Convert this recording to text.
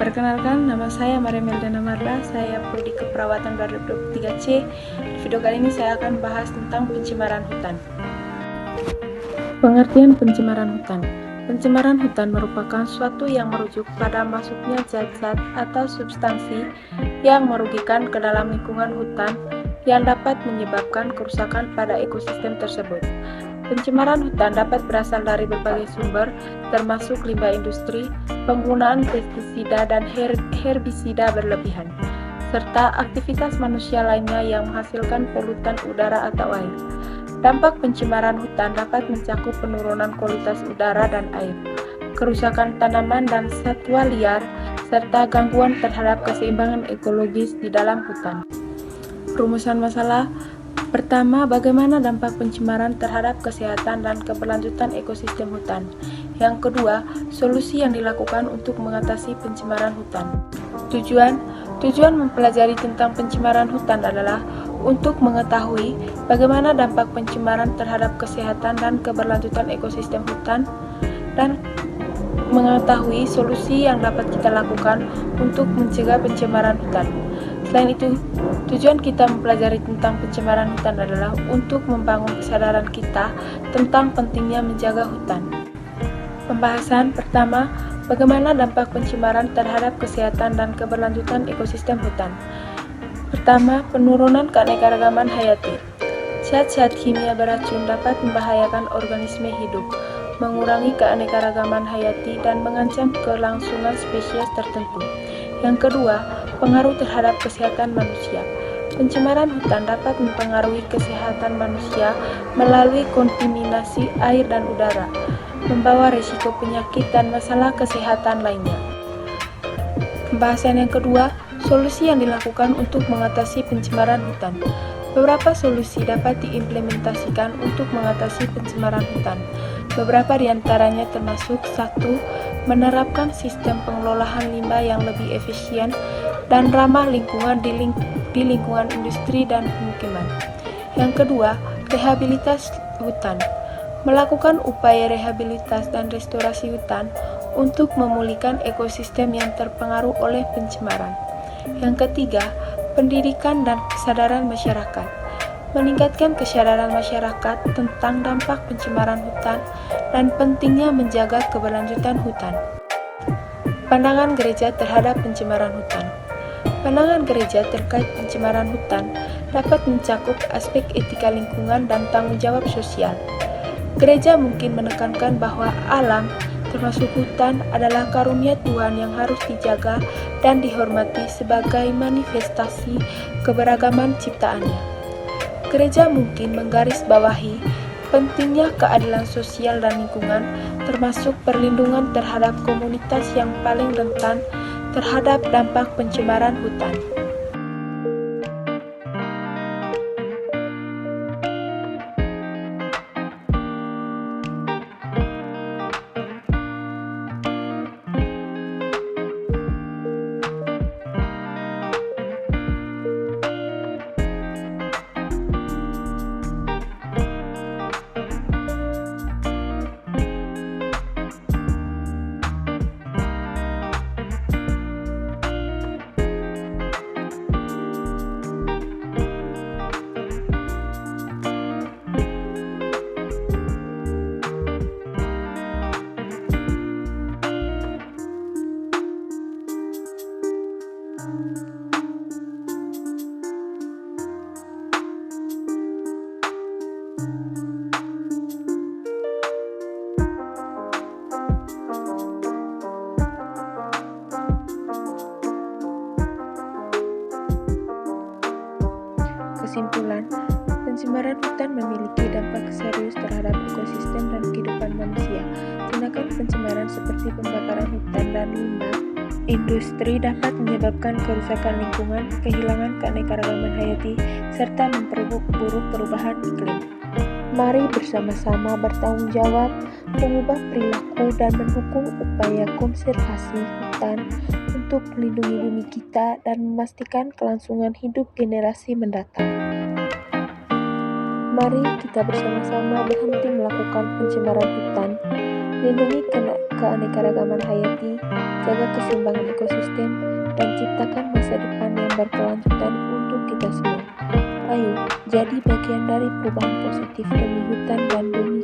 Perkenalkan, nama saya Maria Meldana Marla, saya Prodi Keperawatan 2023C. Di video kali ini saya akan bahas tentang pencemaran hutan. Pengertian pencemaran hutan. Pencemaran hutan merupakan suatu yang merujuk pada masuknya zat-zat atau substansi yang merugikan ke dalam lingkungan hutan yang dapat menyebabkan kerusakan pada ekosistem tersebut. Pencemaran hutan dapat berasal dari berbagai sumber, termasuk limbah industri, penggunaan pestisida dan herbisida berlebihan, serta aktivitas manusia lainnya yang menghasilkan polutan udara atau air. Dampak pencemaran hutan dapat mencakup penurunan kualitas udara dan air, kerusakan tanaman dan satwa liar, serta gangguan terhadap keseimbangan ekologis di dalam hutan. Rumusan masalah. Pertama, bagaimana dampak pencemaran terhadap kesehatan dan keberlanjutan ekosistem hutan? Yang kedua, solusi yang dilakukan untuk mengatasi pencemaran hutan. Tujuan mempelajari tentang pencemaran hutan adalah untuk mengetahui bagaimana dampak pencemaran terhadap kesehatan dan keberlanjutan ekosistem hutan dan mengetahui solusi yang dapat kita lakukan untuk mencegah pencemaran hutan. Selain itu, tujuan kita mempelajari tentang pencemaran hutan adalah untuk membangun kesadaran kita tentang pentingnya menjaga hutan. Pembahasan pertama, bagaimana dampak pencemaran terhadap kesehatan dan keberlanjutan ekosistem hutan. Pertama, penurunan keanekaragaman hayati. Zat-zat kimia beracun dapat membahayakan organisme hidup, mengurangi keanekaragaman hayati dan mengancam kelangsungan spesies tertentu. Yang kedua, pengaruh terhadap kesehatan manusia. Pencemaran hutan dapat mempengaruhi kesehatan manusia melalui kontaminasi air dan udara, membawa risiko penyakit dan masalah kesehatan lainnya. Pembahasan yang kedua, solusi yang dilakukan untuk mengatasi pencemaran hutan. Beberapa solusi dapat diimplementasikan untuk mengatasi pencemaran hutan. Beberapa di antaranya termasuk 1. Menerapkan sistem pengelolaan limbah yang lebih efisien dan ramah lingkungan di lingkungan industri dan pemukiman. Yang kedua, rehabilitasi hutan. Melakukan upaya rehabilitasi dan restorasi hutan untuk memulihkan ekosistem yang terpengaruh oleh pencemaran. Yang ketiga, pendidikan dan kesadaran masyarakat. Meningkatkan kesadaran masyarakat tentang dampak pencemaran hutan dan pentingnya menjaga keberlanjutan hutan. Pandangan gereja terhadap pencemaran hutan. Pandangan gereja terkait pencemaran hutan dapat mencakup aspek etika lingkungan dan tanggung jawab sosial. Gereja mungkin menekankan bahwa alam, termasuk hutan, adalah karunia Tuhan yang harus dijaga dan dihormati sebagai manifestasi keberagaman ciptaannya. Gereja mungkin menggarisbawahi pentingnya keadilan sosial dan lingkungan, termasuk perlindungan terhadap komunitas yang paling rentan terhadap dampak pencemaran hutan. Kesimpulan, pencemaran hutan memiliki dampak serius terhadap ekosistem dan kehidupan manusia. Tindakan pencemaran seperti pembakaran hutan dan limbah industri dapat menyebabkan kerusakan lingkungan, kehilangan keanekaragaman hayati, serta memperburuk perubahan iklim. Mari bersama-sama bertanggung jawab, mengubah perilaku dan mendukung upaya konservasi hutan untuk melindungi bumi kita dan memastikan kelangsungan hidup generasi mendatang. Mari kita bersama-sama berhenti melakukan pencemaran hutan Lindungi keanekaragaman hayati, jaga keseimbangan ekosistem, dan ciptakan masa depan yang berkelanjutan untuk kita semua. Ayo, jadi bagian dari perubahan positif demi hutan dan bumi